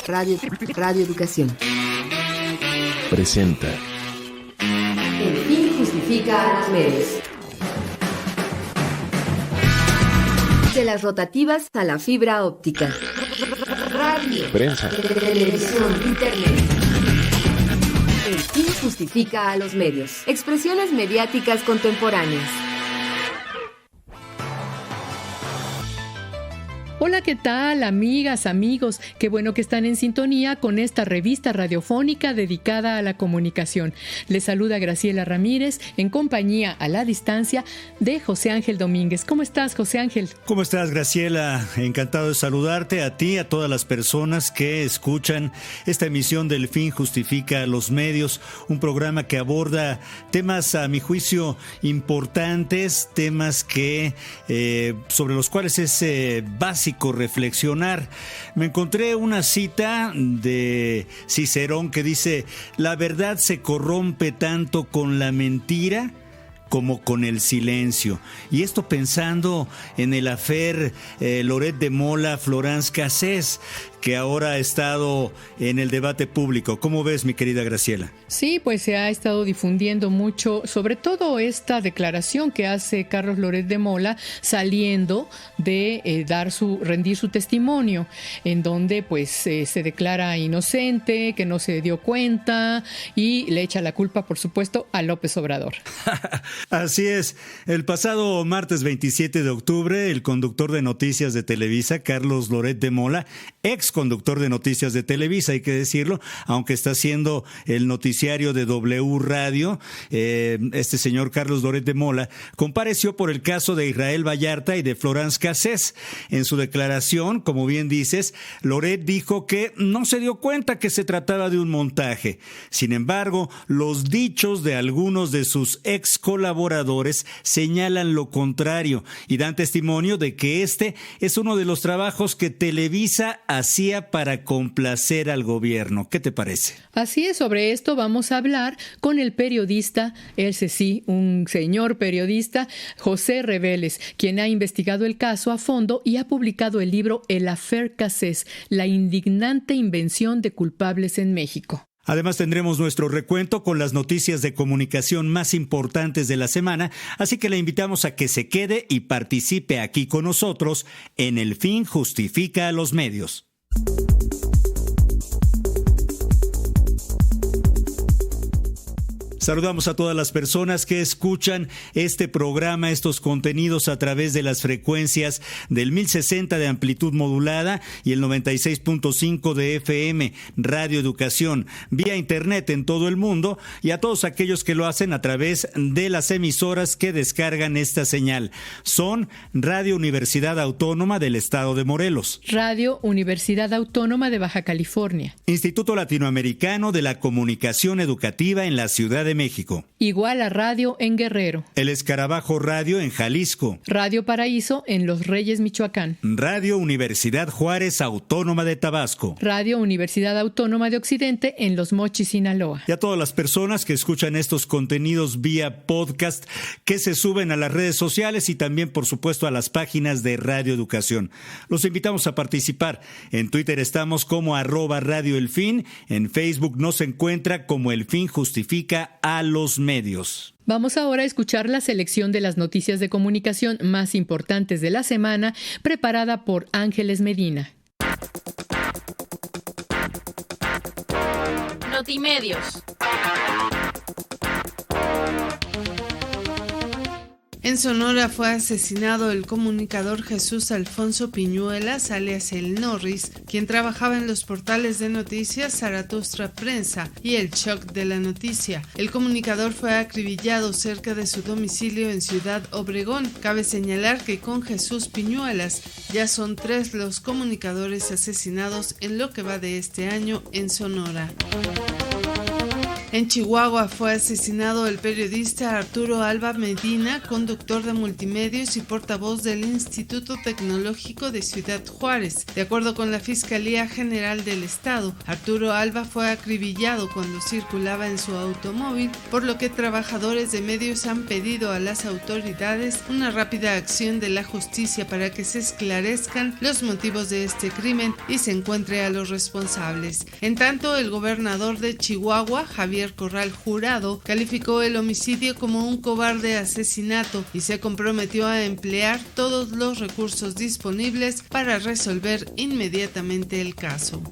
Radio Educación presenta El fin justifica a los medios. De las rotativas a la fibra óptica. Radio, prensa, televisión, internet. El fin justifica a los medios. Expresiones mediáticas contemporáneas. Hola, ¿qué tal, amigas, amigos? Qué bueno que están en sintonía con esta revista radiofónica dedicada a la comunicación. Les saluda Graciela Ramírez en compañía a la distancia de José Ángel Domínguez. ¿Cómo estás, José Ángel? ¿Cómo estás, Graciela? Encantado de saludarte a ti, a todas las personas que escuchan esta emisión del Fin Justifica a los Medios, un programa que aborda temas, a mi juicio, importantes, temas que sobre los cuales es básico reflexionar. Me encontré una cita de Cicerón que dice: la verdad se corrompe tanto con la mentira como con el silencio. Y esto pensando en el affair Loret de Mola, Florence Cassés, que ahora ha estado en el debate público. ¿Cómo ves, mi querida Graciela? Sí, pues se ha estado difundiendo mucho, sobre todo esta declaración que hace Carlos Loret de Mola saliendo de rendir su testimonio, en donde pues se declara inocente, que no se dio cuenta y le echa la culpa, por supuesto, a López Obrador. Así es. El pasado martes 27 de octubre, el conductor de noticias de Televisa, Carlos Loret de Mola, ex conductor de noticias de Televisa, hay que decirlo, aunque está haciendo el noticiario de W Radio, este señor Carlos Loret de Mola compareció por el caso de Israel Vallarta y de Florence Cassés. En su declaración, como bien dices, Loret dijo que no se dio cuenta que se trataba de un montaje. Sin embargo, los dichos de algunos de sus ex colaboradores señalan lo contrario y dan testimonio de que este es uno de los trabajos que Televisa hacía para complacer al gobierno. ¿Qué te parece? Así es, sobre esto vamos a hablar con el periodista, ese sí, un señor periodista, José Reveles, quien ha investigado el caso a fondo y ha publicado el libro El affair Cassés, la indignante invención de culpables en México. Además tendremos nuestro recuento con las noticias de comunicación más importantes de la semana, así que le invitamos a que se quede y participe aquí con nosotros en El Fin Justifica a los Medios. Saludamos a todas las personas que escuchan este programa, estos contenidos a través de las frecuencias del 1060 de amplitud modulada y el 96.5 de FM, Radio Educación, vía internet en todo el mundo, y a todos aquellos que lo hacen a través de las emisoras que descargan esta señal. Son Radio Universidad Autónoma del Estado de Morelos, Radio Universidad Autónoma de Baja California, Instituto Latinoamericano de la Comunicación Educativa en la Ciudad de México. Igual a Radio en Guerrero. El Escarabajo Radio en Jalisco. Radio Paraíso en Los Reyes, Michoacán. Radio Universidad Juárez Autónoma de Tabasco. Radio Universidad Autónoma de Occidente en Los Mochis, Sinaloa. Y a todas las personas que escuchan estos contenidos vía podcast que se suben a las redes sociales y también, por supuesto, a las páginas de Radio Educación. Los invitamos a participar. En Twitter estamos como @Radio El Fin. En Facebook nos encuentra como El Fin Justifica a los Medios. Vamos ahora a escuchar la selección de las noticias de comunicación más importantes de la semana, preparada por Ángeles Medina. Notimedios. En Sonora fue asesinado el comunicador Jesús Alfonso Piñuelas, alias El Norris, quien trabajaba en los portales de noticias Zaratustra Prensa y El Shock de la Noticia. El comunicador fue acribillado cerca de su domicilio en Ciudad Obregón. Cabe señalar que con Jesús Piñuelas ya son 3 los comunicadores asesinados en lo que va de este año en Sonora. En Chihuahua fue asesinado el periodista Arturo Alba Medina, conductor de multimedios y portavoz del Instituto Tecnológico de Ciudad Juárez. De acuerdo con la Fiscalía General del Estado, Arturo Alba fue acribillado cuando circulaba en su automóvil, por lo que trabajadores de medios han pedido a las autoridades una rápida acción de la justicia para que se esclarezcan los motivos de este crimen y se encuentre a los responsables. En tanto, el gobernador de Chihuahua, Javier Corral Jurado, calificó el homicidio como un cobarde asesinato y se comprometió a emplear todos los recursos disponibles para resolver inmediatamente el caso.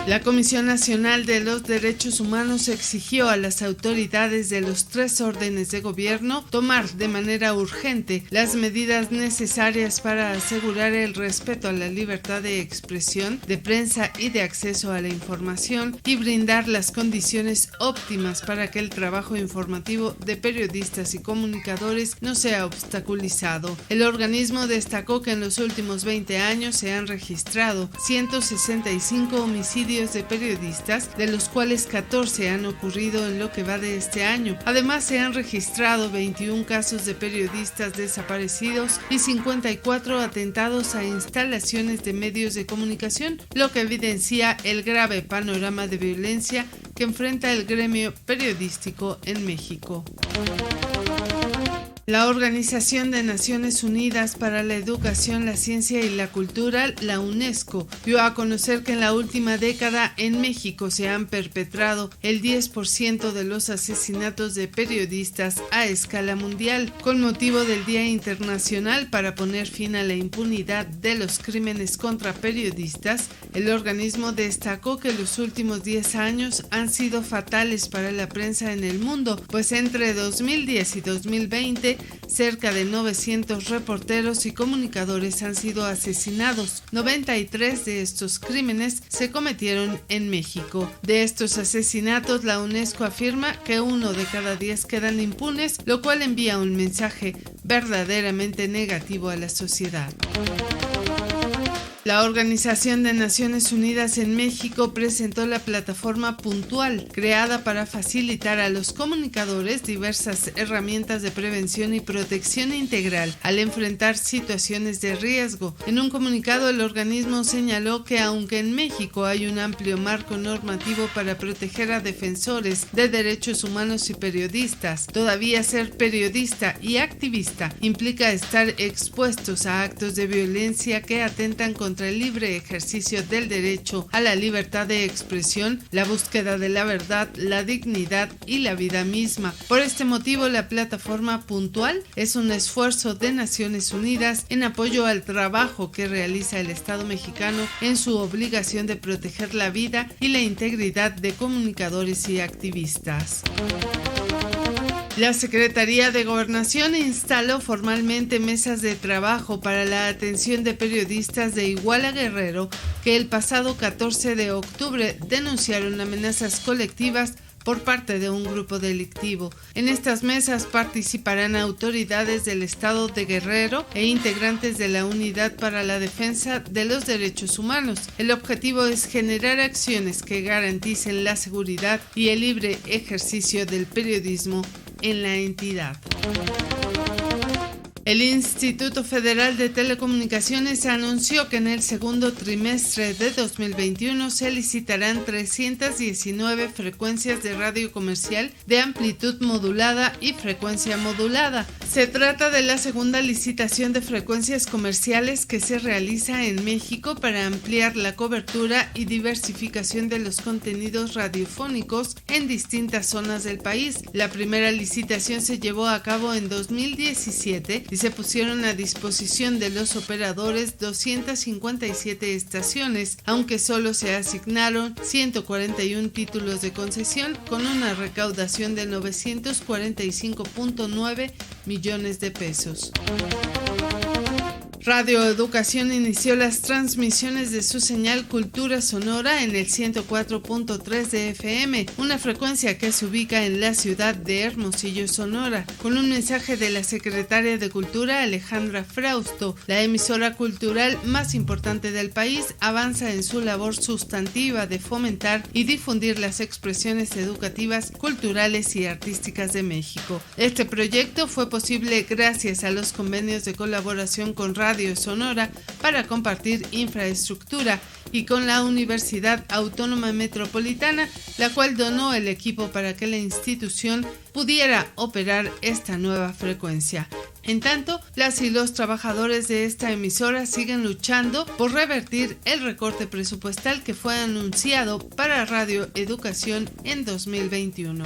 La Comisión Nacional de los Derechos Humanos exigió a las autoridades de los 3 órdenes de gobierno tomar de manera urgente las medidas necesarias para asegurar el respeto a la libertad de expresión, de prensa y de acceso a la información y brindar las condiciones óptimas para que el trabajo informativo de periodistas y comunicadores no sea obstaculizado. El organismo destacó que en los últimos 20 años se han registrado 165 homicidios de periodistas, de los cuales 14 han ocurrido en lo que va de este año. Además, se han registrado 21 casos de periodistas desaparecidos y 54 atentados a instalaciones de medios de comunicación, lo que evidencia el grave panorama de violencia que enfrenta el gremio periodístico en México. La Organización de Naciones Unidas para la Educación, la Ciencia y la Cultura, la UNESCO, dio a conocer que en la última década en México se han perpetrado el 10% de los asesinatos de periodistas a escala mundial. Con motivo del Día Internacional para poner fin a la impunidad de los crímenes contra periodistas, el organismo destacó que los últimos 10 años han sido fatales para la prensa en el mundo, pues entre 2010 y 2020 cerca de 900 reporteros y comunicadores han sido asesinados. 93 de estos crímenes se cometieron en México. De estos asesinatos, la UNESCO afirma que 1 de cada 10 quedan impunes, lo cual envía un mensaje verdaderamente negativo a la sociedad. La Organización de Naciones Unidas en México presentó la plataforma Puntual, creada para facilitar a los comunicadores diversas herramientas de prevención y protección integral al enfrentar situaciones de riesgo. En un comunicado, el organismo señaló que aunque en México hay un amplio marco normativo para proteger a defensores de derechos humanos y periodistas, todavía ser periodista y activista implica estar expuestos a actos de violencia que atentan contra el libre ejercicio del derecho a la libertad de expresión, la búsqueda de la verdad, la dignidad y la vida misma. Por este motivo, la plataforma Puntual es un esfuerzo de Naciones Unidas en apoyo al trabajo que realiza el Estado mexicano en su obligación de proteger la vida y la integridad de comunicadores y activistas. La Secretaría de Gobernación instaló formalmente mesas de trabajo para la atención de periodistas de Iguala Guerrero que el pasado 14 de octubre denunciaron amenazas colectivas por parte de un grupo delictivo. En estas mesas participarán autoridades del Estado de Guerrero e integrantes de la Unidad para la Defensa de los Derechos Humanos. El objetivo es generar acciones que garanticen la seguridad y el libre ejercicio del periodismo en la entidad. El Instituto Federal de Telecomunicaciones anunció que en el segundo trimestre de 2021 se licitarán 319 frecuencias de radio comercial de amplitud modulada y frecuencia modulada. Se trata de la segunda licitación de frecuencias comerciales que se realiza en México para ampliar la cobertura y diversificación de los contenidos radiofónicos en distintas zonas del país. La primera licitación se llevó a cabo en 2017 y se pusieron a disposición de los operadores 257 estaciones, aunque solo se asignaron 141 títulos de concesión con una recaudación de 945.9 millones de pesos. Radio Educación inició las transmisiones de su señal Cultura Sonora en el 104.3 de FM, una frecuencia que se ubica en la ciudad de Hermosillo, Sonora. Con un mensaje de la secretaria de Cultura, Alejandra Frausto, la emisora cultural más importante del país avanza en su labor sustantiva de fomentar y difundir las expresiones educativas, culturales y artísticas de México. Este proyecto fue posible gracias a los convenios de colaboración con Radio Sonora para compartir infraestructura y con la Universidad Autónoma Metropolitana, la cual donó el equipo para que la institución pudiera operar esta nueva frecuencia. En tanto, las y los trabajadores de esta emisora siguen luchando por revertir el recorte presupuestal que fue anunciado para Radio Educación en 2021.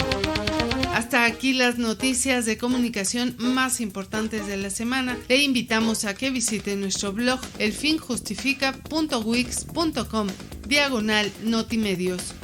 Hasta aquí las noticias de comunicación más importantes de la semana. Le invitamos a que visite nuestro blog elfinjustifica.wix.com/notimedios.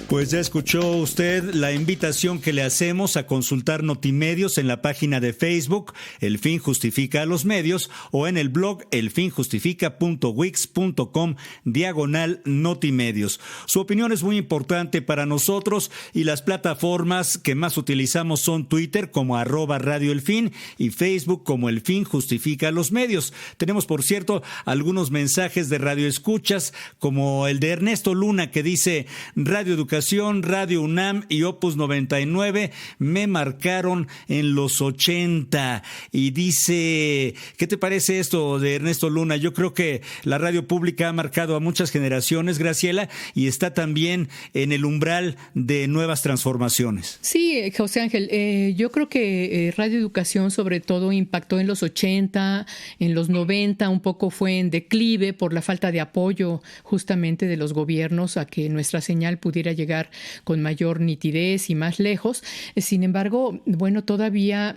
Pues ya escuchó usted la invitación que le hacemos a consultar Notimedios en la página de Facebook El Fin Justifica a los Medios o en el blog elfinjustifica.wix.com/Notimedios. Su opinión es muy importante para nosotros y las plataformas que más utilizamos son Twitter como @Radio El Fin y Facebook como El Fin Justifica a los Medios. Tenemos, por cierto, algunos mensajes de radioescuchas como el de Ernesto Luna que dice: Radio Educación, Radio UNAM y Opus 99 me marcaron en los 80. Y dice, ¿qué te parece esto de Ernesto Luna? Yo creo que la radio pública ha marcado a muchas generaciones, Graciela, y está también en el umbral de nuevas transformaciones. Sí, José Ángel, yo creo que Radio Educación sobre todo impactó en los 80, en los 90, un poco fue en declive por la falta de apoyo justamente de los gobiernos a que nuestra señal pudiera llegar con mayor nitidez y más lejos. Sin embargo, bueno, todavía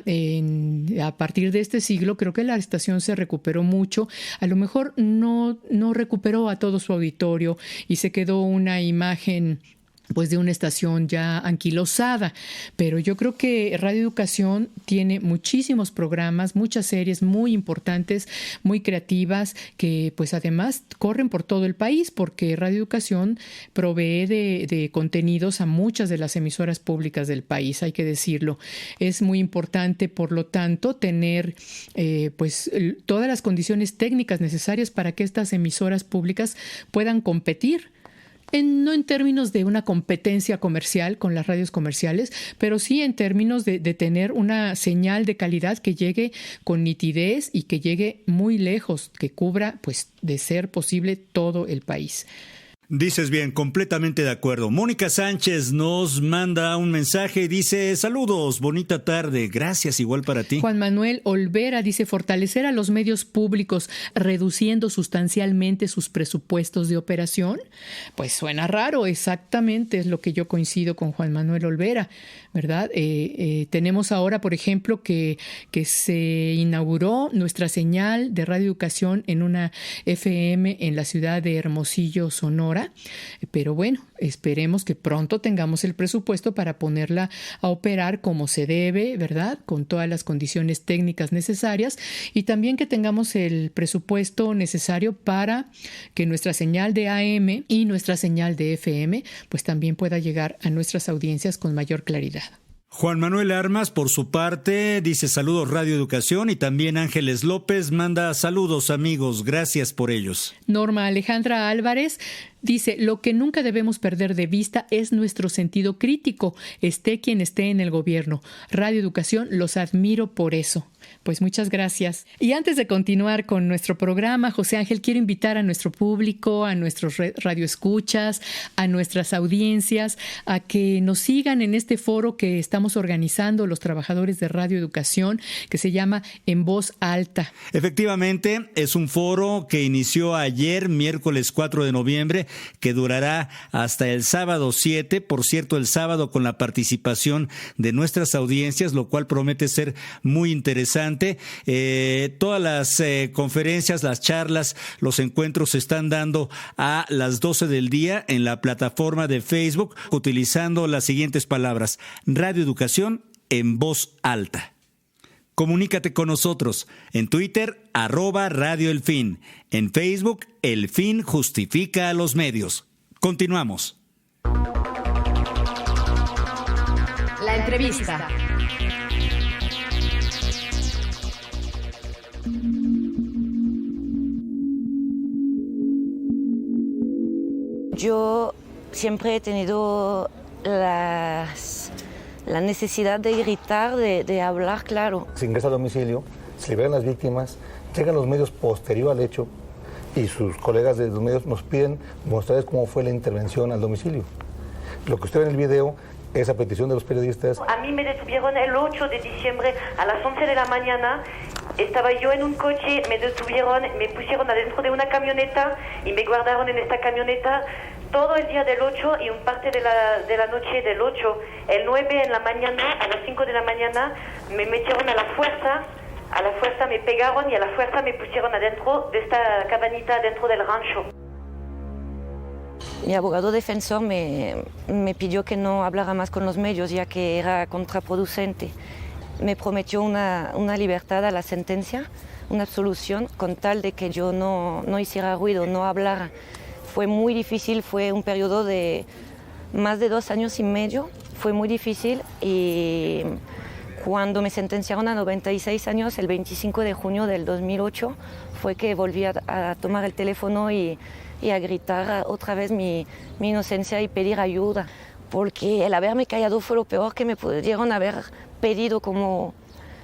a partir de este siglo creo que la estación se recuperó mucho. A lo mejor no recuperó a todo su auditorio y se quedó una imagen pues de una estación ya anquilosada, pero yo creo que Radio Educación tiene muchísimos programas, muchas series muy importantes, muy creativas, que pues además corren por todo el país, porque Radio Educación provee de contenidos a muchas de las emisoras públicas del país, hay que decirlo. Es muy importante, por lo tanto, tener pues todas las condiciones técnicas necesarias para que estas emisoras públicas puedan competir. No en términos de una competencia comercial con las radios comerciales, pero sí en términos de tener una señal de calidad que llegue con nitidez y que llegue muy lejos, que cubra, pues, de ser posible, todo el país. Dices bien, completamente de acuerdo. Mónica Sánchez nos manda un mensaje y dice: saludos, bonita tarde, gracias, igual para ti. Juan Manuel Olvera dice: fortalecer a los medios públicos reduciendo sustancialmente sus presupuestos de operación. Pues suena raro, exactamente es lo que yo coincido con Juan Manuel Olvera, ¿verdad? Tenemos ahora, por ejemplo, que se inauguró nuestra señal de Radio Educación en una FM en la ciudad de Hermosillo, Sonora. Pero bueno, esperemos que pronto tengamos el presupuesto para ponerla a operar como se debe, ¿verdad? Con todas las condiciones técnicas necesarias y también que tengamos el presupuesto necesario para que nuestra señal de AM y nuestra señal de FM pues también pueda llegar a nuestras audiencias con mayor claridad. Juan Manuel Armas, por su parte, dice: saludos Radio Educación, y también Ángeles López manda: saludos amigos, gracias por ellos. Norma Alejandra Álvarez dice: lo que nunca debemos perder de vista es nuestro sentido crítico, esté quien esté en el gobierno. Radio Educación, los admiro por eso. Pues muchas gracias. Y antes de continuar con nuestro programa, José Ángel, quiero invitar a nuestro público, a nuestros radioescuchas, a nuestras audiencias, a que nos sigan en este foro que estamos organizando los trabajadores de Radio Educación, que se llama En Voz Alta. Efectivamente, es un foro que inició ayer, miércoles 4 de noviembre, que durará hasta el sábado 7, por cierto, el sábado con la participación de nuestras audiencias, lo cual promete ser muy interesante. Todas las conferencias, las charlas, los encuentros se están dando a las 12 del día en la plataforma de Facebook, utilizando las siguientes palabras: Radio Educación en voz alta. Comunícate con nosotros en Twitter, @Radio El Fin, en Facebook, El Fin Justifica a los Medios. Continuamos. La entrevista. Yo siempre he tenido la necesidad de gritar, de hablar claro. Se ingresa a domicilio, se liberan las víctimas, llegan los medios posterior al hecho y sus colegas de los medios nos piden mostrarles cómo fue la intervención al domicilio. Lo que usted ve en el video es a petición de los periodistas. A mí me detuvieron el 8 de diciembre a las 11 de la mañana. Estaba yo en un coche, me detuvieron, me pusieron adentro de una camioneta y me guardaron en esta camioneta todo el día del 8 y un parte de la noche del 8. El 9 en la mañana, a las 5 de la mañana, me metieron a la fuerza me pegaron y a la fuerza me pusieron adentro de esta cabanita dentro del rancho. Mi abogado defensor me pidió que no hablara más con los medios, ya que era contraproducente. Me prometió una libertad a la sentencia, una absolución, con tal de que yo no hiciera ruido, no hablara. Fue muy difícil, fue un periodo de más de 2 años y medio, fue muy difícil, y cuando me sentenciaron a 96 años, el 25 de junio del 2008, fue que volví a tomar el teléfono y a gritar otra vez mi inocencia y pedir ayuda, porque el haberme callado fue lo peor que me pudieron haber pedido como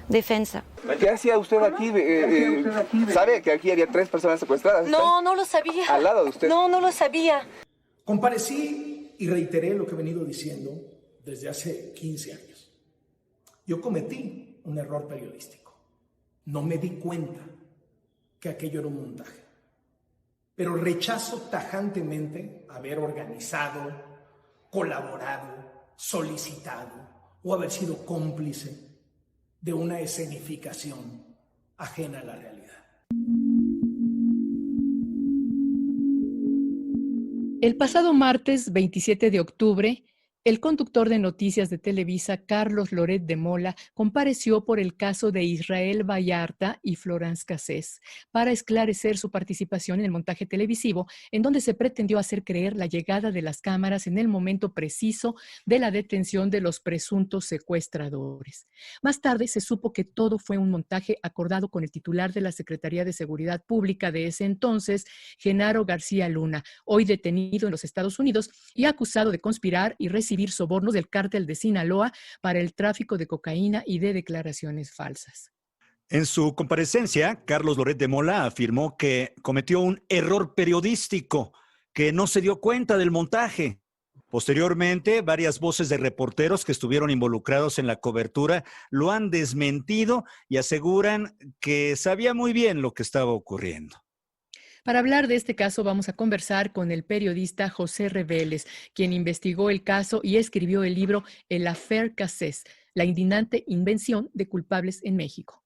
defensa. ¿Qué hacía usted aquí? ¿Sabe que aquí había 3 personas secuestradas? No lo sabía. ¿Al lado de usted? No lo sabía. Comparecí y reiteré lo que he venido diciendo desde hace 15 años. Yo cometí un error periodístico. No me di cuenta que aquello era un montaje. Pero rechazo tajantemente haber organizado, colaborado, solicitado o haber sido cómplice de una escenificación ajena a la realidad. El pasado martes 27 de octubre, el conductor de noticias de Televisa, Carlos Loret de Mola, compareció por el caso de Israel Vallarta y Florence Cassés para esclarecer su participación en el montaje televisivo, en donde se pretendió hacer creer la llegada de las cámaras en el momento preciso de la detención de los presuntos secuestradores. Más tarde se supo que todo fue un montaje acordado con el titular de la Secretaría de Seguridad Pública de ese entonces, Genaro García Luna, hoy detenido en los Estados Unidos y acusado de conspirar y recibir sobornos del cártel de Sinaloa para el tráfico de cocaína y de declaraciones falsas. En su comparecencia, Carlos Loret de Mola afirmó que cometió un error periodístico, que no se dio cuenta del montaje. Posteriormente, varias voces de reporteros que estuvieron involucrados en la cobertura lo han desmentido y aseguran que sabía muy bien lo que estaba ocurriendo. Para hablar de este caso vamos a conversar con el periodista José Reveles, quien investigó el caso y escribió el libro El Affaire Cassés, la indignante invención de culpables en México.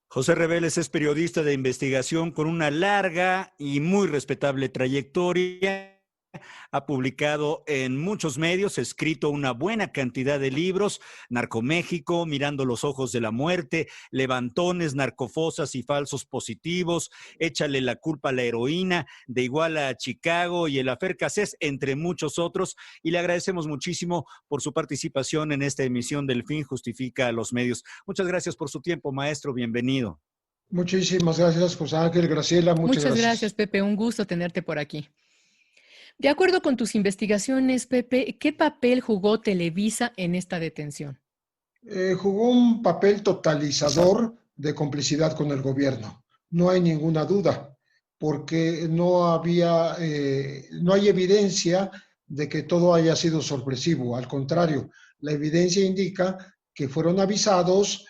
José Reveles es periodista de investigación con una larga y muy respetable trayectoria. Ha publicado en muchos medios, ha escrito una buena cantidad de libros: Narcoméxico, Mirando los ojos de la muerte, Levantones, Narcofosas y falsos positivos, Échale la culpa a la heroína, De Iguala a Chicago y El Affaire Cassés, entre muchos otros. Y le agradecemos muchísimo por su participación en esta emisión del Fin Justifica a los Medios. Muchas gracias por su tiempo, maestro. Bienvenido. Muchísimas gracias, José Ángel, Graciela. Muchas gracias, Pepe. Un gusto tenerte por aquí. De acuerdo con tus investigaciones, Pepe, ¿qué papel jugó Televisa en esta detención? Jugó un papel totalizador de complicidad con el gobierno. No hay ninguna duda, porque no hay evidencia de que todo haya sido sorpresivo. Al contrario, la evidencia indica que fueron avisados,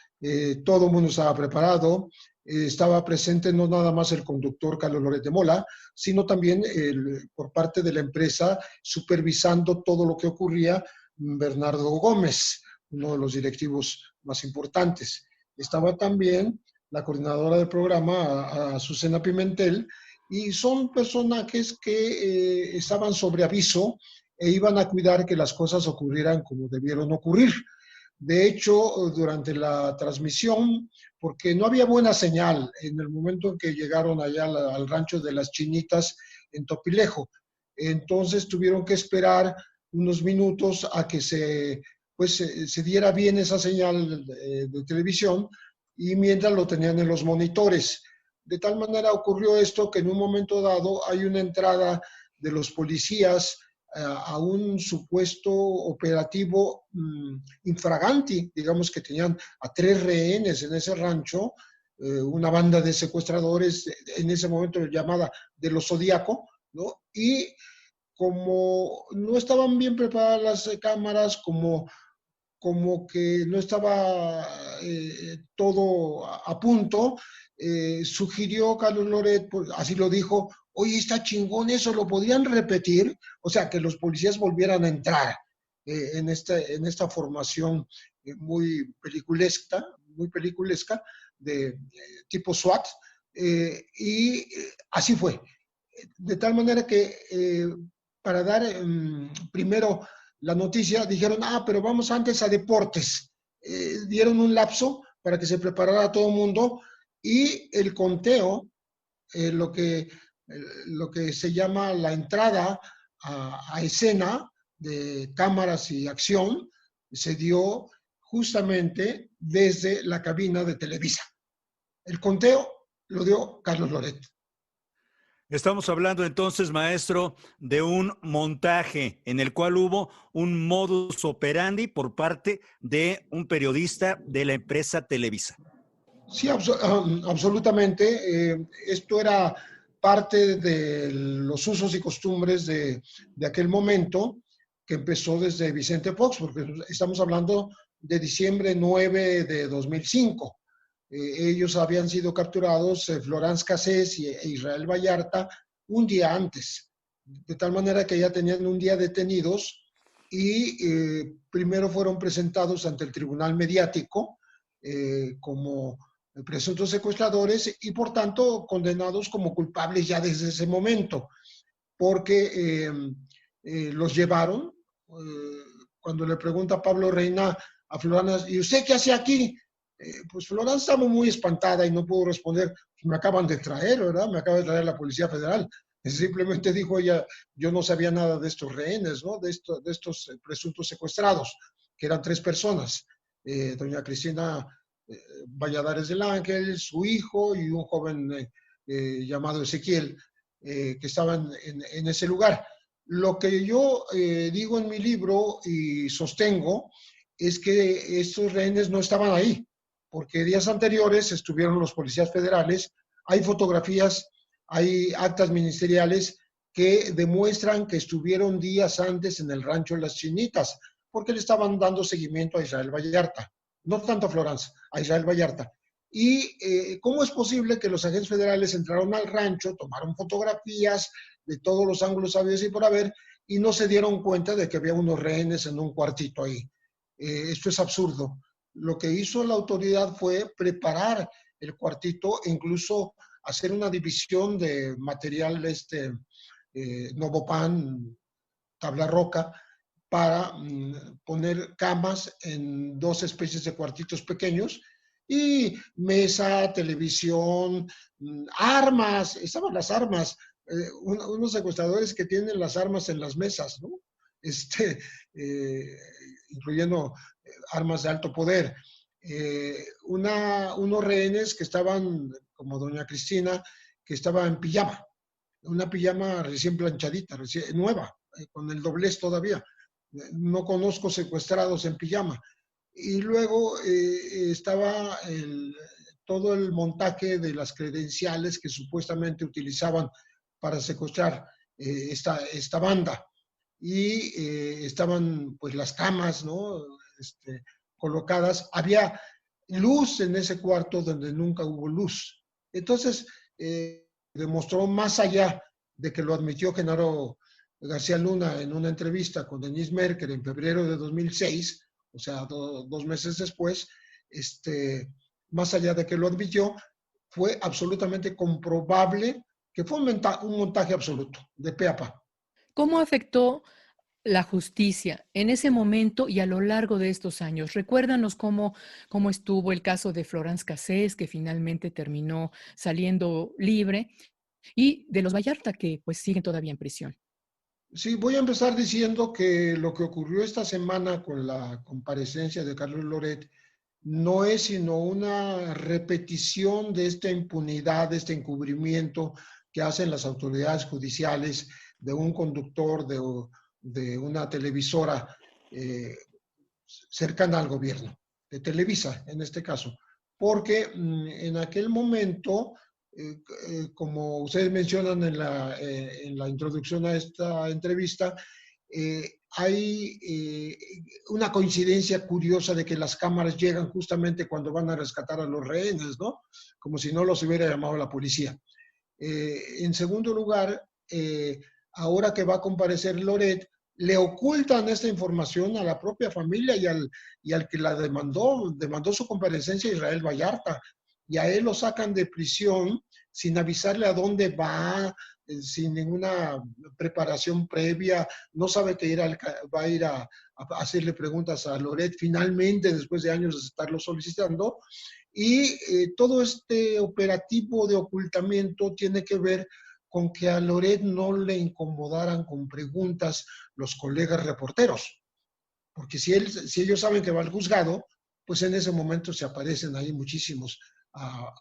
todo el mundo estaba preparado. Estaba presente no nada más el conductor Carlos Loret de Mola, sino también por parte de la empresa, supervisando todo lo que ocurría, Bernardo Gómez, uno de los directivos más importantes. Estaba también la coordinadora del programa, Azucena Pimentel, y son personajes que estaban sobre aviso e iban a cuidar que las cosas ocurrieran como debieron ocurrir. De hecho, durante la transmisión, porque no había buena señal en el momento en que llegaron allá al rancho de las Chinitas en Topilejo, entonces tuvieron que esperar unos minutos a que se diera bien esa señal de televisión, y mientras lo tenían en los monitores. De tal manera ocurrió esto que en un momento dado hay una entrada de los policías a un supuesto operativo infraganti, digamos que tenían a 3 rehenes en ese rancho, una banda de secuestradores en ese momento llamada de los Zodíaco, ¿no? Y como no estaban bien preparadas las cámaras, como que no estaba todo a punto, sugirió Carlos Loret, pues, así lo dijo: oye, está chingón eso, ¿lo podrían repetir? O sea, que los policías volvieran a entrar en esta formación muy peliculesca, de tipo SWAT, y así fue. De tal manera que para dar primero la noticia, dijeron, pero vamos antes a deportes. Dieron un lapso para que se preparara todo el mundo, y el conteo, lo que se llama la entrada a escena de cámaras y acción, se dio justamente desde la cabina de Televisa. El conteo lo dio Carlos Loret. Estamos hablando entonces, maestro, de un montaje en el cual hubo un modus operandi por parte de un periodista de la empresa Televisa. Sí, absolutamente. Esto era parte de los usos y costumbres de aquel momento, que empezó desde Vicente Fox, porque estamos hablando de diciembre 9 de 2005. Ellos habían sido capturados, Florence Cassés e Israel Vallarta, un día antes, de tal manera que ya tenían un día detenidos, y primero fueron presentados ante el tribunal mediático como presuntos secuestradores, y por tanto condenados como culpables ya desde ese momento, porque los llevaron. Cuando le pregunta Pablo Reina a Florence, ¿y usted qué hace aquí? Pues Florence estaba muy espantada y no pudo responder, me acaban de traer, ¿verdad? Me acaba de traer la Policía Federal. Simplemente dijo ella, yo no sabía nada de estos rehenes, ¿no? De estos presuntos secuestrados, que eran 3 personas. Doña Cristina Valladares del Ángel, su hijo y un joven llamado Ezequiel, que estaban en ese lugar. Lo que yo digo en mi libro y sostengo es que estos rehenes no estaban ahí, porque días anteriores estuvieron los policías federales. Hay fotografías, hay actas ministeriales que demuestran que estuvieron días antes en el rancho Las Chinitas, porque le estaban dando seguimiento a Israel Vallarta, no tanto a Florence, a Israel Vallarta. Y ¿cómo es posible que los agentes federales entraron al rancho, tomaron fotografías de todos los ángulos habidos y por haber, y no se dieron cuenta de que había unos rehenes en un cuartito ahí? Esto es absurdo. Lo que hizo la autoridad fue preparar el cuartito e incluso hacer una división de material Novopan, tabla roca, para poner camas en 2 especies de cuartitos pequeños, y mesa, televisión, armas, estaban las armas, unos secuestradores que tienen las armas en las mesas, ¿no? Incluyendo armas de alto poder. Unos rehenes que estaban, como doña Cristina, que estaba en pijama, una pijama recién planchadita, nueva, con el doblez todavía. No conozco secuestrados en pijama. Y luego estaba todo el montaje de las credenciales que supuestamente utilizaban para secuestrar esta banda. Y estaban pues las camas, ¿no? Colocadas. Había luz en ese cuarto donde nunca hubo luz. Entonces, demostró, más allá de que lo admitió Genaro García Luna en una entrevista con Denise Merker en febrero de 2006, o sea, 2 meses después, más allá de que lo admitió, fue absolutamente comprobable que fue un montaje absoluto, de pe a pa. ¿Cómo afectó la justicia en ese momento y a lo largo de estos años? Recuérdanos cómo estuvo el caso de Florence Cassés, que finalmente terminó saliendo libre, y de los Vallarta, que pues siguen todavía en prisión. Sí, voy a empezar diciendo que lo que ocurrió esta semana con la comparecencia de Carlos Loret no es sino una repetición de esta impunidad, de este encubrimiento que hacen las autoridades judiciales de un conductor de una televisora cercana al gobierno, de Televisa en este caso, porque en aquel momento, como ustedes mencionan en la introducción a esta entrevista, hay una coincidencia curiosa de que las cámaras llegan justamente cuando van a rescatar a los rehenes, ¿no? Como si no los hubiera llamado la policía. En segundo lugar, ahora que va a comparecer Loret, le ocultan esta información a la propia familia y al que la demandó su comparecencia, Israel Vallarta, y a él lo sacan de prisión sin avisarle a dónde va, sin ninguna preparación previa, no sabe que va a ir a hacerle preguntas a Loret finalmente, después de años de estarlo solicitando, y todo este operativo de ocultamiento tiene que ver con que a Loret no le incomodaran con preguntas los colegas reporteros, porque si ellos saben que va al juzgado, pues en ese momento se aparecen ahí muchísimos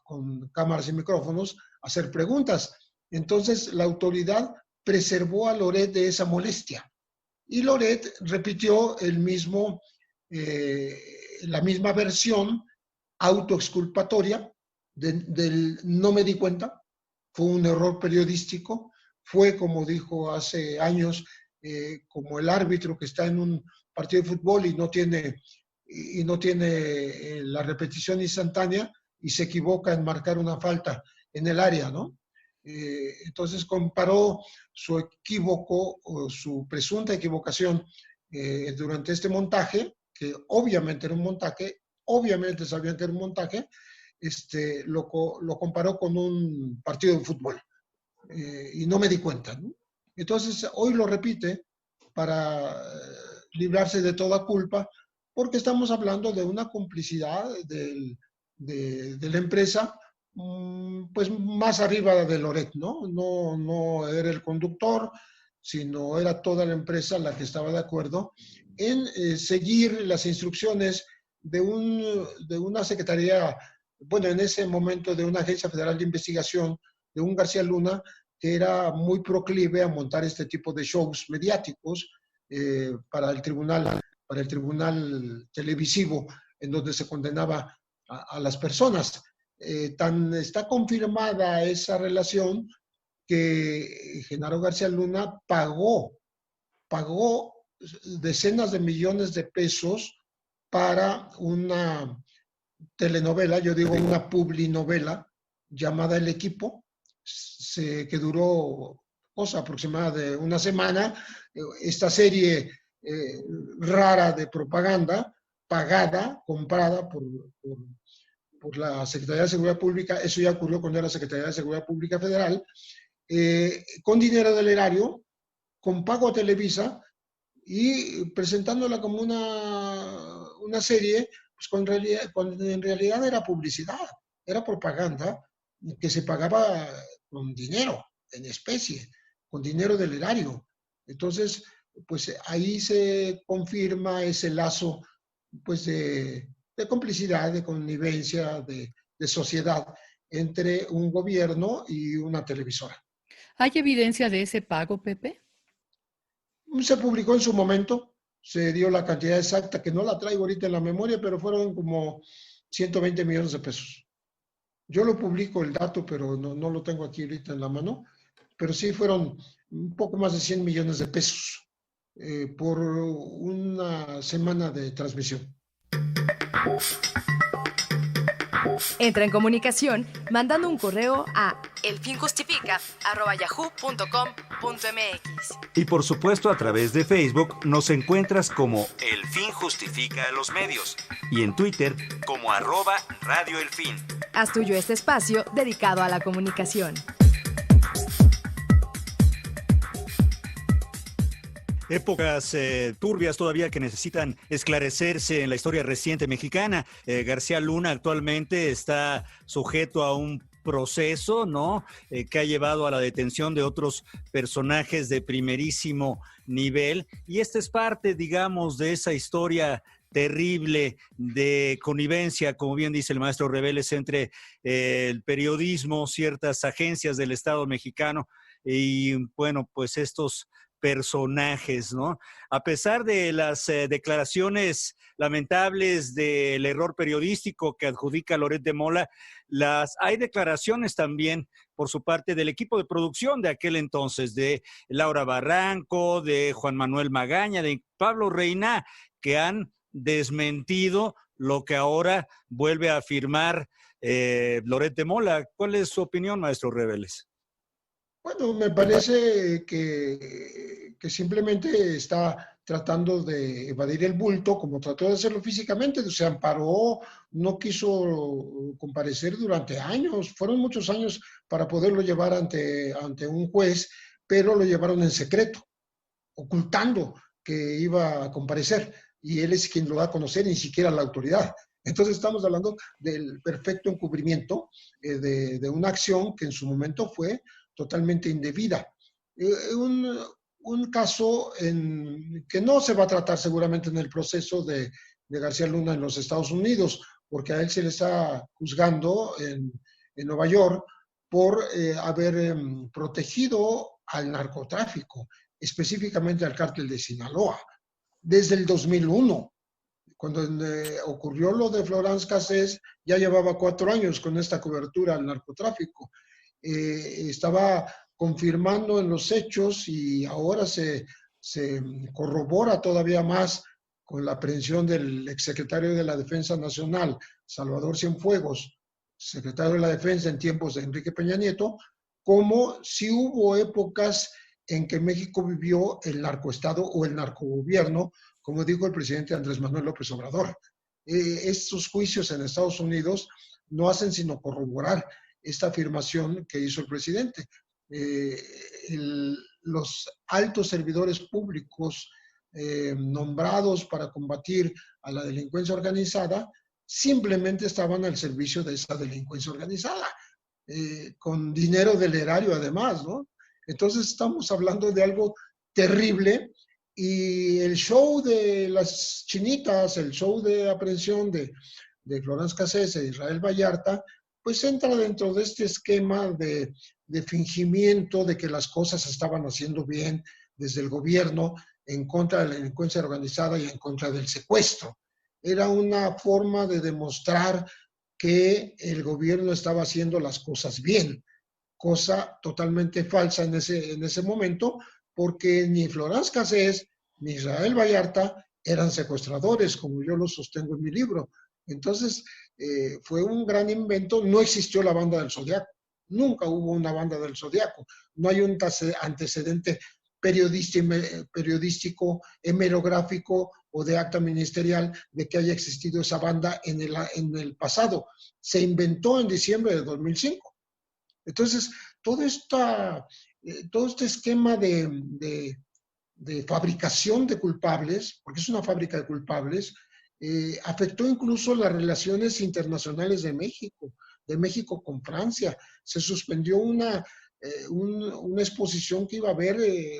con cámaras y micrófonos a hacer preguntas. Entonces la autoridad preservó a Loret de esa molestia y Loret repitió la misma versión autoexculpatoria del no me di cuenta, fue un error periodístico, fue, como dijo hace años, como el árbitro que está en un partido de fútbol y no tiene la repetición instantánea y se equivoca en marcar una falta en el área, ¿no? Entonces comparó su equívoco o su presunta equivocación durante este montaje, que obviamente era un montaje, obviamente sabían que era un montaje, lo comparó con un partido de fútbol y no me di cuenta, ¿no? Entonces hoy lo repite para librarse de toda culpa, porque estamos hablando de una complicidad de la empresa, pues más arriba de Loret, ¿no? No era el conductor, sino era toda la empresa la que estaba de acuerdo en seguir las instrucciones de una secretaría, bueno, en ese momento de una agencia federal de investigación, de un García Luna, que era muy proclive a montar este tipo de shows mediáticos para el tribunal televisivo, en donde se condenaba a las personas. Tan está confirmada esa relación que Genaro García Luna pagó decenas de millones de pesos para una telenovela, yo digo una publinovela, llamada El Equipo, que duró aproximada de una semana. Esta serie rara de propaganda, pagada, comprada por la Secretaría de Seguridad Pública, eso ya ocurrió cuando era Secretaría de Seguridad Pública Federal, con dinero del erario, con pago a Televisa y presentándola como una serie, pues cuando en realidad era publicidad, era propaganda que se pagaba con dinero, en especie, con dinero del erario. Entonces, pues ahí se confirma ese lazo, pues de complicidad, de connivencia, de sociedad entre un gobierno y una televisora. ¿Hay evidencia de ese pago, Pepe? Se publicó en su momento, se dio la cantidad exacta, que no la traigo ahorita en la memoria, pero fueron como 120 millones de pesos. Yo lo publico el dato, pero no lo tengo aquí ahorita en la mano, pero sí fueron un poco más de 100 millones de pesos por una semana de transmisión. Entra en comunicación mandando un correo a elfinjustifica@yahoo.com.mx. Y por supuesto a través de Facebook nos encuentras como El Fin Justifica a los Medios y en Twitter como @Radio El Fin. Haz tuyo este espacio dedicado a la comunicación. Épocas turbias todavía que necesitan esclarecerse en la historia reciente mexicana. García Luna actualmente está sujeto a un proceso, ¿no? Que ha llevado a la detención de otros personajes de primerísimo nivel. Y esta es parte, digamos, de esa historia terrible de connivencia, como bien dice el maestro Reveles, entre el periodismo, ciertas agencias del Estado mexicano y, bueno, pues estos personajes, ¿no? A pesar de las declaraciones lamentables del error periodístico que adjudica Loret de Mola, hay declaraciones también por su parte del equipo de producción de aquel entonces, de Laura Barranco, de Juan Manuel Magaña, de Pablo Reina, que han desmentido lo que ahora vuelve a afirmar Loret de Mola. ¿Cuál es su opinión, maestro Reveles? Bueno, me parece que simplemente está tratando de evadir el bulto, como trató de hacerlo físicamente, se amparó, no quiso comparecer durante años, fueron muchos años para poderlo llevar ante un juez, pero lo llevaron en secreto, ocultando que iba a comparecer, y él es quien lo da a conocer, ni siquiera la autoridad. Entonces estamos hablando del perfecto encubrimiento de una acción que en su momento fue totalmente indebida. Un caso que no se va a tratar seguramente en el proceso de García Luna en los Estados Unidos, porque a él se le está juzgando en Nueva York por haber protegido al narcotráfico, específicamente al cártel de Sinaloa, desde el 2001. Cuando ocurrió lo de Florence Cassés, ya llevaba 4 años con esta cobertura al narcotráfico. Estaba confirmando en los hechos y ahora se corrobora todavía más con la aprehensión del exsecretario de la Defensa Nacional, Salvador Cienfuegos, secretario de la Defensa en tiempos de Enrique Peña Nieto, como si hubo épocas en que México vivió el narcoestado o el narcogobierno, como dijo el presidente Andrés Manuel López Obrador. Estos juicios en Estados Unidos no hacen sino corroborar esta afirmación que hizo el presidente. Los altos servidores públicos nombrados para combatir a la delincuencia organizada simplemente estaban al servicio de esa delincuencia organizada, con dinero del erario además, ¿no? Entonces estamos hablando de algo terrible, y el show de las chinitas, el show de aprehensión de Florence Cassés e Israel Vallarta, pues entra dentro de este esquema de fingimiento de que las cosas se estaban haciendo bien desde el gobierno en contra de la delincuencia organizada y en contra del secuestro. Era una forma de demostrar que el gobierno estaba haciendo las cosas bien, cosa totalmente falsa en ese momento, porque ni Florence Cassés ni Israel Vallarta eran secuestradores, como yo lo sostengo en mi libro. Entonces, fue un gran invento. No existió la banda del Zodiaco, nunca hubo una banda del Zodiaco, no hay un antecedente periodístico, hemerográfico o de acta ministerial de que haya existido esa banda en el pasado. Se inventó en diciembre de 2005. Entonces, todo este esquema de fabricación de culpables, porque es una fábrica de culpables, afectó incluso las relaciones internacionales de México con Francia. Se suspendió una exposición que iba a haber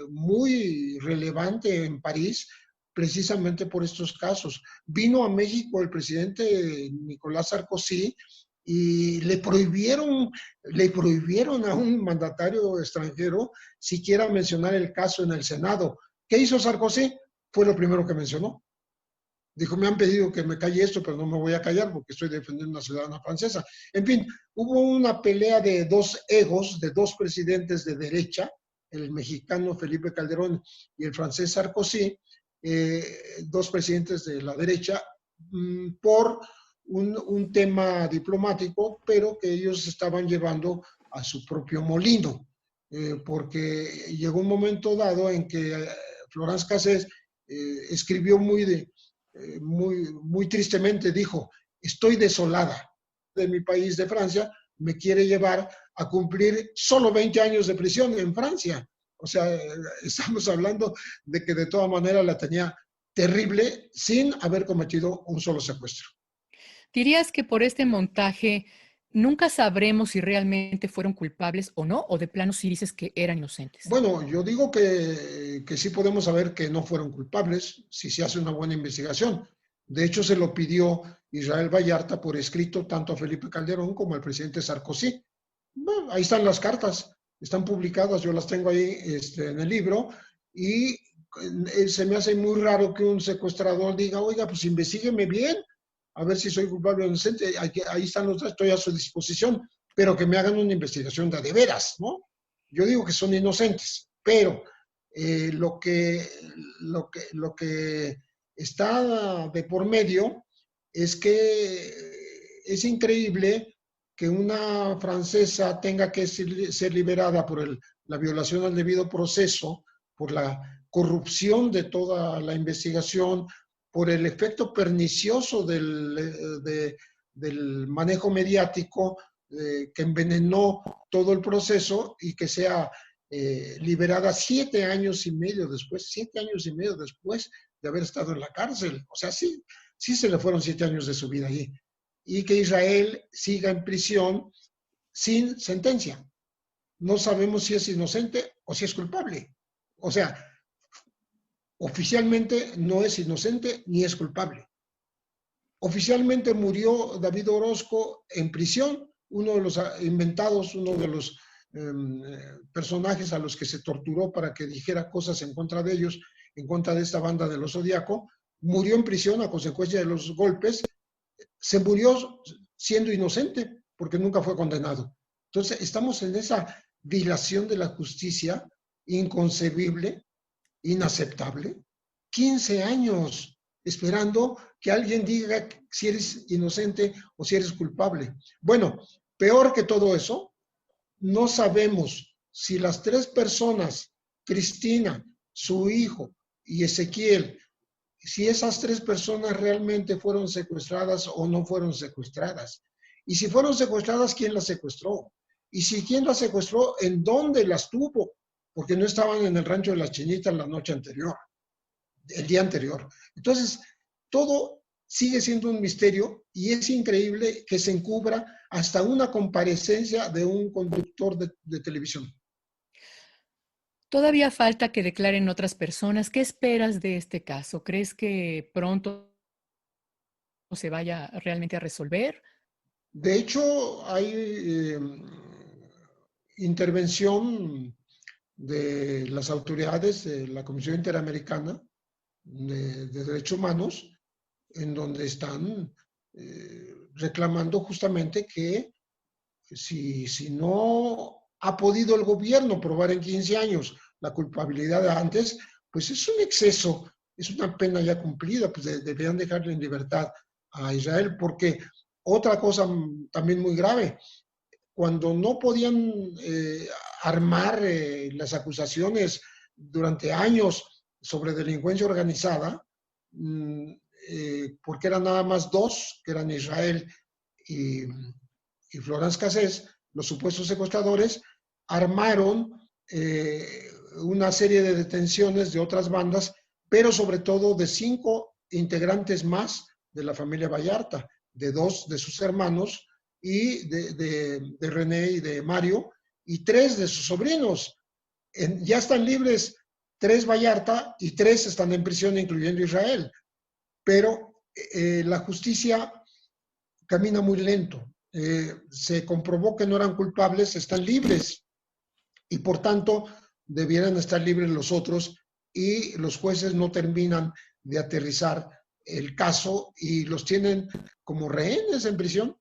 muy relevante en París, precisamente por estos casos. Vino a México el presidente Nicolás Sarkozy y le prohibieron a un mandatario extranjero siquiera mencionar el caso en el Senado. ¿Qué hizo Sarkozy? Fue lo primero que mencionó. Dijo, me han pedido que me calle esto, pero no me voy a callar porque estoy defendiendo a una ciudadana francesa. En fin, hubo una pelea de dos egos, de dos presidentes de derecha, el mexicano Felipe Calderón y el francés Sarkozy, dos presidentes de la derecha, por un tema diplomático, pero que ellos estaban llevando a su propio molino, porque llegó un momento dado en que Florence Cassés escribió muy tristemente, dijo, estoy desolada de mi país, de Francia, me quiere llevar a cumplir solo 20 años de prisión en Francia. O sea, estamos hablando de que de todas maneras la tenía terrible sin haber cometido un solo secuestro. ¿Dirías que por este montaje nunca sabremos si realmente fueron culpables o no, o de plano sí dices que eran inocentes? Bueno, yo digo que sí podemos saber que no fueron culpables si se hace una buena investigación. De hecho, se lo pidió Israel Vallarta por escrito tanto a Felipe Calderón como al presidente Sarkozy. Bueno, ahí están las cartas, están publicadas, yo las tengo ahí en el libro, y se me hace muy raro que un secuestrador diga, oiga, pues investígueme bien, a ver si soy culpable o inocente. Ahí están los datos, estoy a su disposición, pero que me hagan una investigación de veras, ¿no? Yo digo que son inocentes, pero lo que está de por medio es que es increíble que una francesa tenga que ser liberada por la violación al debido proceso, por la corrupción de toda la investigación, por el efecto pernicioso del manejo mediático que envenenó todo el proceso, y que sea liberada 7 años y medio después, 7 años y medio después de haber estado en la cárcel. O sea, sí se le fueron 7 años de su vida ahí. Y que Israel siga en prisión sin sentencia. No sabemos si es inocente o si es culpable. O sea, oficialmente no es inocente ni es culpable. Oficialmente murió David Orozco en prisión, uno de los inventados, uno de los personajes a los que se torturó para que dijera cosas en contra de ellos, en contra de esta banda de los Zodíaco, murió en prisión a consecuencia de los golpes. Se murió siendo inocente porque nunca fue condenado. Entonces, estamos en esa dilación de la justicia inconcebible, inaceptable. 15 años esperando que alguien diga si eres inocente o si eres culpable. Bueno, peor que todo eso, no sabemos si las 3 personas, Cristina, su hijo y Ezequiel, si esas 3 personas realmente fueron secuestradas o no fueron secuestradas. Y si fueron secuestradas, ¿quién las secuestró? Y si quién las secuestró, ¿en dónde las tuvo? Porque no estaban en el rancho de las Chinitas la noche anterior, el día anterior. Entonces, todo sigue siendo un misterio, y es increíble que se encubra hasta una comparecencia de un conductor de televisión. Todavía falta que declaren otras personas. ¿Qué esperas de este caso? ¿Crees que pronto se vaya realmente a resolver? De hecho, hay intervención de las autoridades de la Comisión Interamericana de Derechos Humanos, en donde están reclamando justamente que si no ha podido el gobierno probar en 15 años la culpabilidad de antes, pues es un exceso, es una pena ya cumplida, pues deberían dejarle en libertad a Israel, porque otra cosa también muy grave, cuando no podían armar las acusaciones durante años sobre delincuencia organizada, porque eran nada más 2, que eran Israel y Florence Cassés, los supuestos secuestradores, armaron una serie de detenciones de otras bandas, pero sobre todo de 5 integrantes más de la familia Vallarta, de 2 de sus hermanos y de René y de Mario, y 3 de sus sobrinos. Ya están libres 3 Vallarta y 3 están en prisión, incluyendo Israel. Pero la justicia camina muy lento. Se comprobó que no eran culpables, están libres, y por tanto debieran estar libres los otros, y los jueces no terminan de aterrizar el caso y los tienen como rehenes en prisión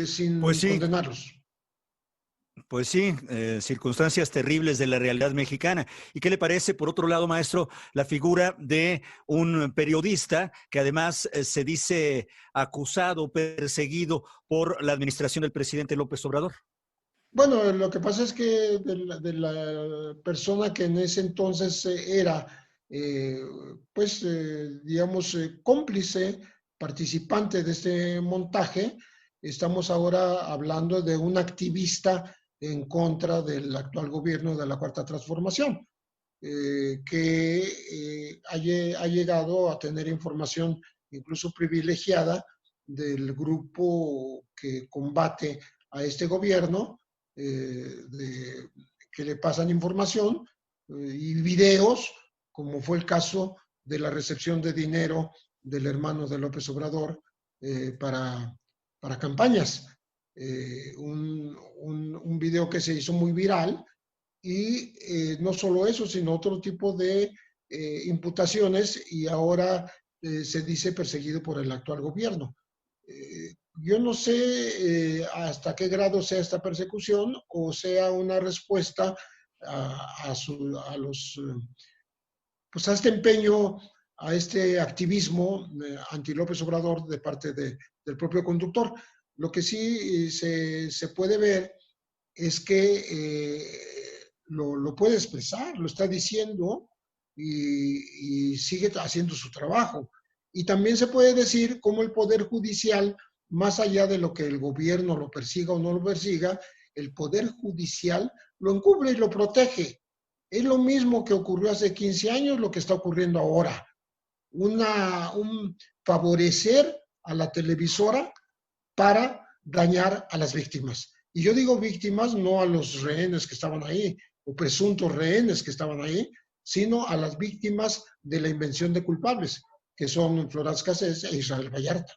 sin condenarlos. Pues sí, circunstancias terribles de la realidad mexicana. ¿Y qué le parece, por otro lado, maestro, la figura de un periodista que además se dice acusado, perseguido por la administración del presidente López Obrador? Bueno, lo que pasa es que de la persona que en ese entonces era, digamos, cómplice, participante de este montaje, estamos ahora hablando de un activista en contra del actual gobierno de la Cuarta Transformación, que ha llegado a tener información incluso privilegiada del grupo que combate a este gobierno, que le pasan información y videos, como fue el caso de la recepción de dinero del hermano de López Obrador para campañas. Un video que se hizo muy viral y no solo eso, sino otro tipo de imputaciones, y ahora se dice perseguido por el actual gobierno. Yo no sé hasta qué grado sea esta persecución o sea una respuesta a este empeño, a este activismo anti López Obrador de parte del propio conductor. Lo que sí se puede ver es que lo puede expresar, lo está diciendo y sigue haciendo su trabajo. Y también se puede decir cómo el Poder Judicial, más allá de lo que el gobierno lo persiga o no lo persiga, el Poder Judicial lo encubre y lo protege. Es lo mismo que ocurrió hace 15 años, lo que está ocurriendo ahora. Un favorecer a la televisora para dañar a las víctimas. Y yo digo víctimas no a los rehenes que estaban ahí, o presuntos rehenes que estaban ahí, sino a las víctimas de la invención de culpables, que son Florence Cassés e Israel Vallarta.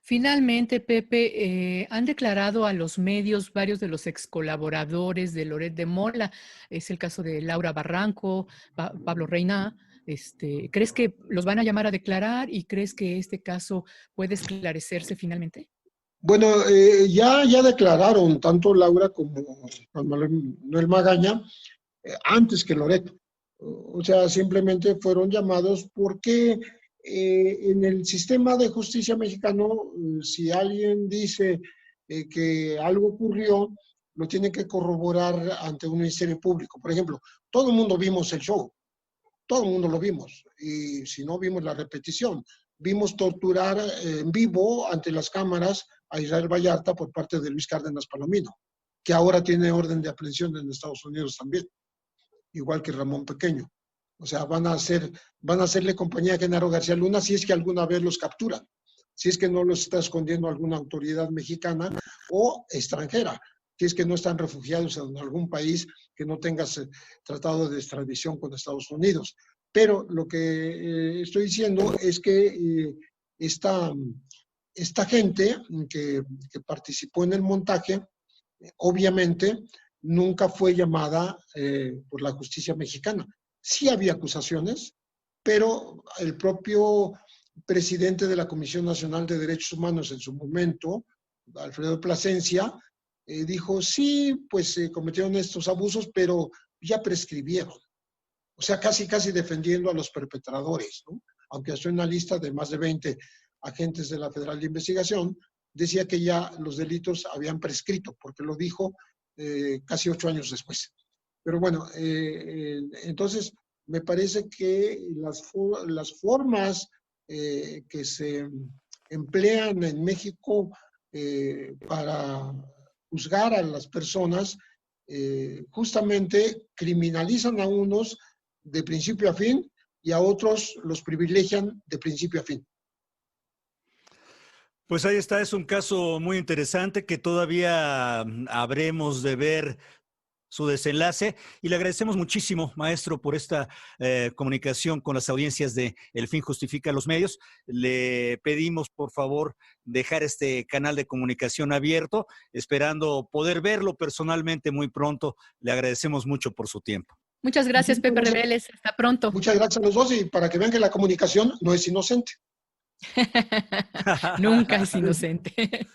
Finalmente, Pepe, han declarado a los medios varios de los ex colaboradores de Loret de Mola. Es el caso de Laura Barranco, Pablo Reina. ¿Crees que los van a llamar a declarar y crees que este caso puede esclarecerse finalmente? Bueno, ya declararon tanto Laura como Manuel Magaña antes que Loret. O sea, simplemente fueron llamados porque en el sistema de justicia mexicano, si alguien dice que algo ocurrió, lo tiene que corroborar ante un ministerio público. Por ejemplo, todo el mundo vimos el show, todo el mundo lo vimos, y si no vimos la repetición, vimos torturar en vivo ante las cámaras a Israel Vallarta por parte de Luis Cárdenas Palomino, que ahora tiene orden de aprehensión en Estados Unidos también, igual que Ramón Pequeño. O sea, van a hacerle compañía a Genaro García Luna si es que alguna vez los capturan, si es que no los está escondiendo alguna autoridad mexicana o extranjera, si es que no están refugiados en algún país que no tenga tratado de extradición con Estados Unidos. Pero lo que estoy diciendo es que esta gente que participó en el montaje, obviamente, nunca fue llamada por la justicia mexicana. Sí había acusaciones, pero el propio presidente de la Comisión Nacional de Derechos Humanos en su momento, Alfredo Plasencia, dijo, sí, pues cometieron estos abusos, pero ya prescribieron. O sea, casi defendiendo a los perpetradores, ¿no? Aunque hasta una lista de más de 20 agentes de la Federal de Investigación decía que ya los delitos habían prescrito, porque lo dijo casi 8 años después. Pero bueno, entonces me parece que las formas que se emplean en México para juzgar a las personas justamente criminalizan a unos de principio a fin y a otros los privilegian de principio a fin. Pues ahí está, es un caso muy interesante que todavía habremos de ver su desenlace, y le agradecemos muchísimo, maestro, por esta comunicación con las audiencias de El Fin Justifica los Medios. Le pedimos, por favor, dejar este canal de comunicación abierto, esperando poder verlo personalmente muy pronto. Le agradecemos mucho por su tiempo. Muchas gracias, Pepe Reveles. Hasta pronto. Muchas gracias a los dos, y para que vean que la comunicación no es inocente. Nunca es inocente.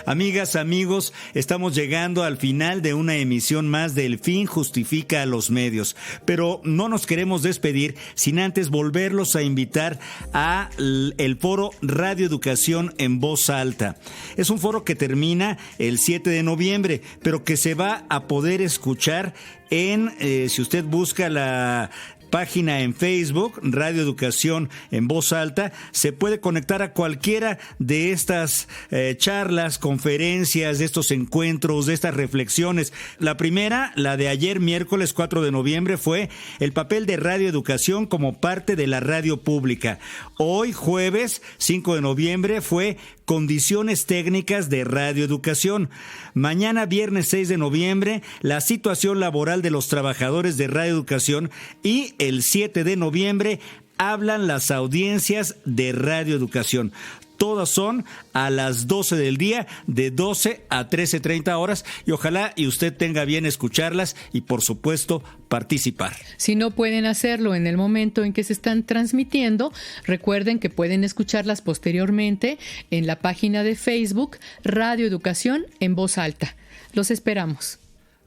Amigas, amigos, estamos llegando al final de una emisión más de El Fin Justifica a los Medios, pero no nos queremos despedir sin antes volverlos a invitar a el foro Radio Educación en Voz Alta. Es un foro que termina el 7 de noviembre, pero que se va a poder escuchar si usted busca la página en Facebook, Radio Educación en Voz Alta. Se puede conectar a cualquiera de estas charlas, conferencias, de estos encuentros, de estas reflexiones. La primera, la de ayer miércoles 4 de noviembre, fue el papel de Radio Educación como parte de la radio pública. Hoy, jueves 5 de noviembre, fue condiciones técnicas de Radio Educación. Mañana, viernes 6 de noviembre, la situación laboral de los trabajadores de Radio Educación. Y el 7 de noviembre, hablan las audiencias de Radio Educación. Todas son a las 12 del día, de 12 a 13:30 horas, y ojalá y usted tenga bien escucharlas y, por supuesto, participar. Si no pueden hacerlo en el momento en que se están transmitiendo, recuerden que pueden escucharlas posteriormente en la página de Facebook Radio Educación en Voz Alta. Los esperamos.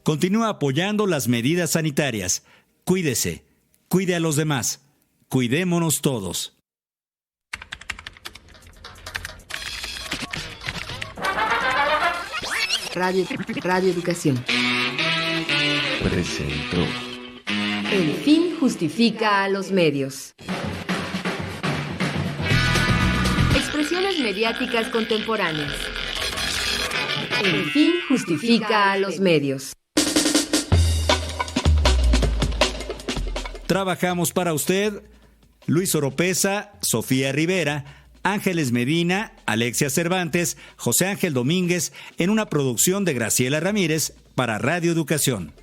Continúa apoyando las medidas sanitarias. Cuídese, cuide a los demás, cuidémonos todos. Radio Educación presentó El fin justifica a los medios. Expresiones mediáticas contemporáneas. El fin justifica a los medios. Trabajamos para usted Luis Oropesa, Sofía Rivera, Ángeles Medina, Alexia Cervantes, José Ángel Domínguez, en una producción de Graciela Ramírez para Radio Educación.